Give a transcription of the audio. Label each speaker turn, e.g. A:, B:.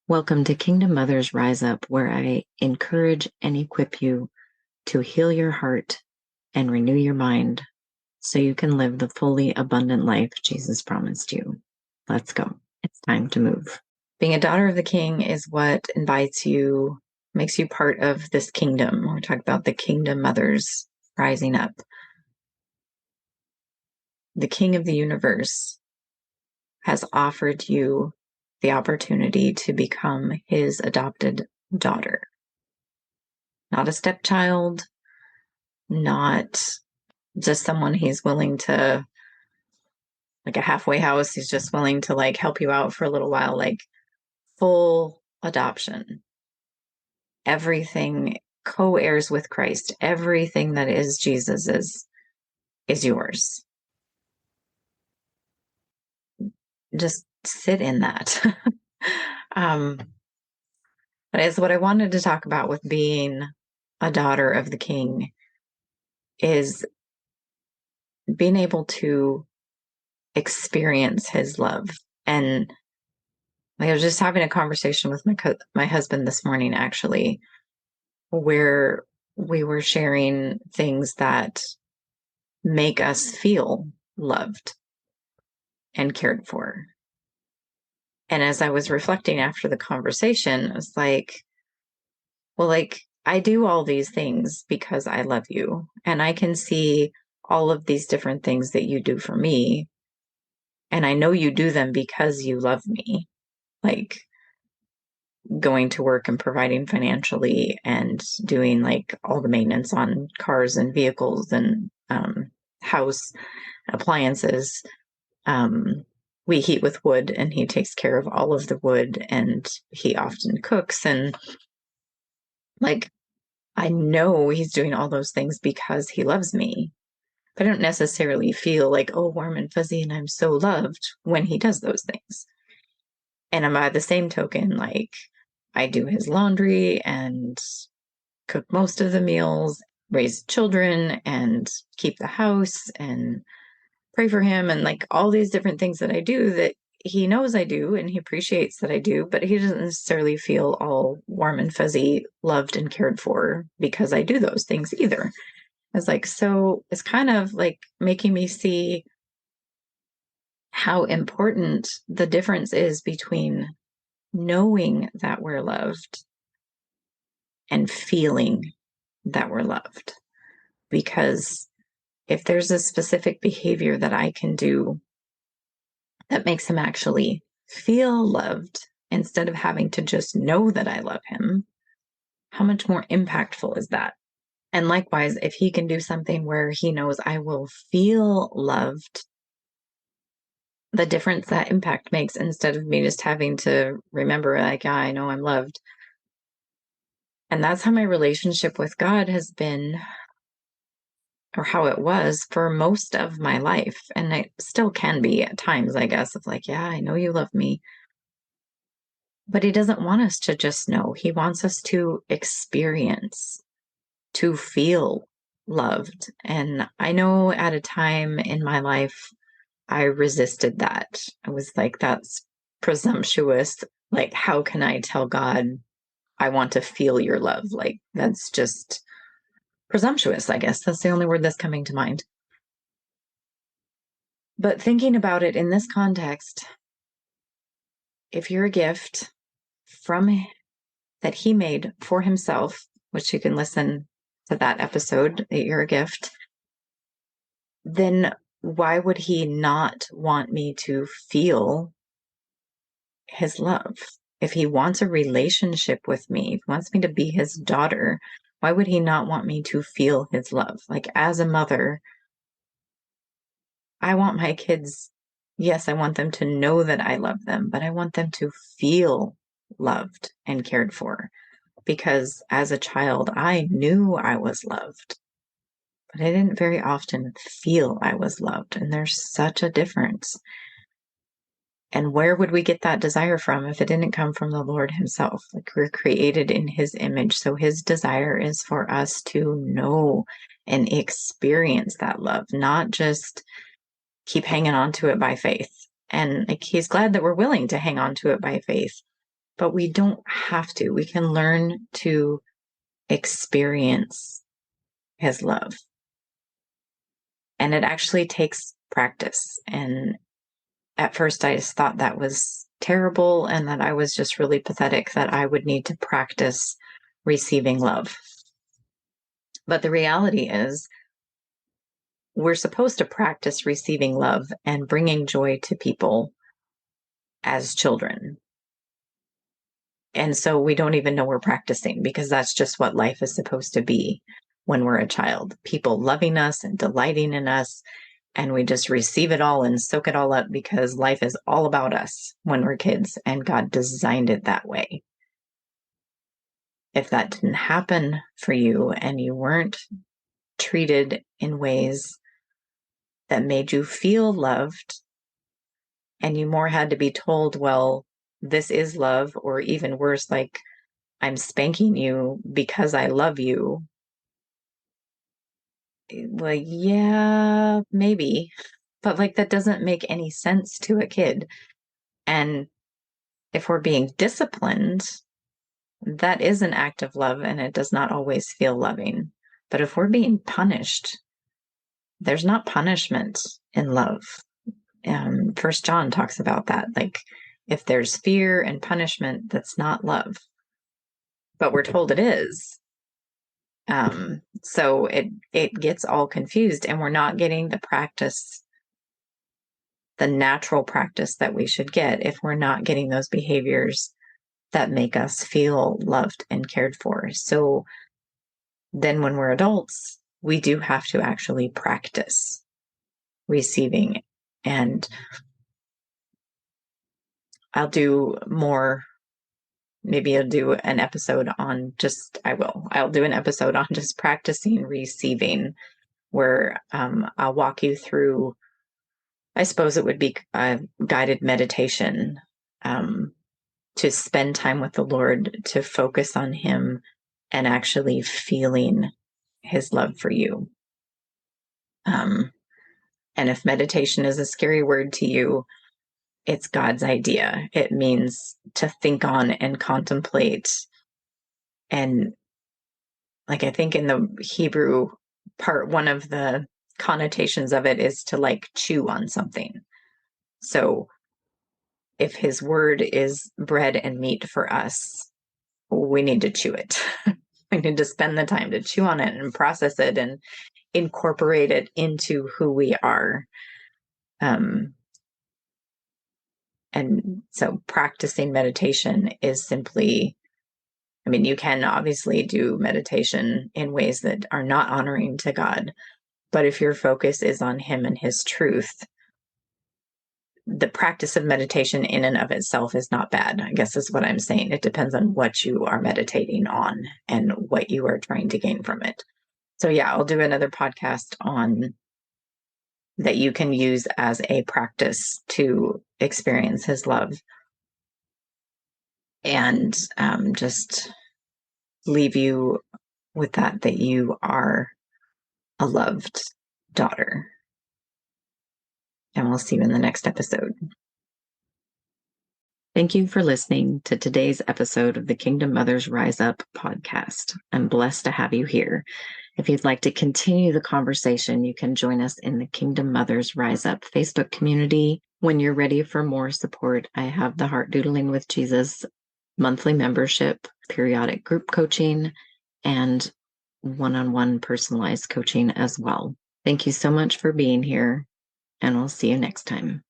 A: Welcome to Kingdom Mothers Rise Up, where I encourage and equip you to heal your heart and renew your mind so you can live the fully abundant life Jesus promised you. Let's go. It's time to move. Being a daughter of the King is what invites you, makes you part of this kingdom. We're talking about the Kingdom Mothers rising up. The King of the universe has offered you the opportunity to become his adopted daughter. Not a stepchild, not just someone he's willing to, like a halfway house, he's just willing to help you out for a little while, full adoption. Everything co-heirs with Christ. Everything that is Jesus is yours. Just sit in that. But is what I wanted to talk about with being a daughter of the King is being able to experience his love. And I was just having a conversation with my husband this morning, actually, where we were sharing things that make us feel loved and cared for. And as I was reflecting after the conversation, I was like, well, I do all these things because I love you. And I can see all of these different things that you do for me. And I know you do them because you love me. Like going to work and providing financially and doing all the maintenance on cars and vehicles and house appliances. We heat with wood and he takes care of all of the wood and he often cooks. And I know he's doing all those things because he loves me. But I don't necessarily feel warm and fuzzy and I'm so loved when he does those things. And by the same token, I do his laundry and cook most of the meals, raise children and keep the house and pray for him and all these different things that I do that he knows I do and he appreciates that I do, but he doesn't necessarily feel all warm and fuzzy, loved and cared for because I do those things either. It's so it's kind of making me see how important the difference is between knowing that we're loved and feeling that we're loved. Because if there's a specific behavior that I can do that makes him actually feel loved instead of having to just know that I love him, how much more impactful is that? And likewise, if he can do something where he knows I will feel loved, the difference that impact makes instead of me just having to remember yeah, I know I'm loved. And that's how my relationship with God has been, or how it was for most of my life. And it still can be at times, I guess, of yeah, I know you love me. But he doesn't want us to just know. He wants us to experience, to feel loved. And I know at a time in my life, I resisted that. I was that's presumptuous. How can I tell God I want to feel your love? That's just presumptuous, I guess. That's the only word that's coming to mind. But thinking about it in this context, if you're a gift from that he made for himself, which you can listen to that episode, that you're a gift, then why would he not want me to feel his love? If he wants a relationship with me, if he wants me to be his daughter, why would he not want me to feel his love? As a mother, I want my kids, yes, I want them to know that I love them, but I want them to feel loved and cared for. Because as a child, I knew I was loved, but I didn't very often feel I was loved. And there's such a difference. And where would we get that desire from if it didn't come from the Lord himself? We're created in his image. So his desire is for us to know and experience that love, not just keep hanging on to it by faith. And he's glad that we're willing to hang on to it by faith. but we don't have to. We can learn to experience his love. And it actually takes practice. And at first, I just thought that was terrible and that I was just really pathetic, that I would need to practice receiving love. But the reality is, we're supposed to practice receiving love and bringing joy to people as children. And so we don't even know we're practicing, because that's just what life is supposed to be when we're a child. People loving us and delighting in us, and we just receive it all and soak it all up, because life is all about us when we're kids, and God designed it that way. If that didn't happen for you and you weren't treated in ways that made you feel loved, and you more had to be told, well, this is love, or even worse, like, I'm spanking you because I love you. Well, yeah, maybe. But like, that doesn't make any sense to a kid. And if we're being disciplined, that is an act of love, and it does not always feel loving. But if we're being punished, there's not punishment in love. First John talks about that. Like, if there's fear and punishment, that's not love. But we're told it is. So it gets all confused, and we're not getting the practice, the natural practice that we should get, if we're not getting those behaviors that make us feel loved and cared for. So then when we're adults, we do have to actually practice receiving. And I'll do more. Maybe I'll do an episode on I'll do an episode on just practicing receiving, where I'll walk you through, I suppose it would be a guided meditation, to spend time with the Lord, to focus on him and actually feeling his love for you. And if meditation is a scary word to you, it's God's idea. It means to think on and contemplate. And like, I think in the Hebrew part, one of the connotations of it is to like chew on something. So if his word is bread and meat for us, we need to chew it. We need to spend the time to chew on it and process it and incorporate it into who we are. And so practicing meditation is simply, I mean, you can obviously do meditation in ways that are not honoring to God, but if your focus is on him and his truth, the practice of meditation in and of itself is not bad, I guess is what I'm saying. It depends on what you are meditating on and what you are trying to gain from it. So yeah, I'll do another podcast on that you can use as a practice to experience his love, and just leave you with that you are a loved daughter. And we'll see you in the next episode. Thank you for listening to today's episode of the Kingdom Mothers Rise Up podcast. I'm blessed to have you here. If you'd like to continue the conversation, you can join us in the Kingdom Mothers Rise Up Facebook community. When you're ready for more support, I have the Heart Doodling with Jesus monthly membership, periodic group coaching, and one-on-one personalized coaching as well. Thank you so much for being here, and we'll see you next time.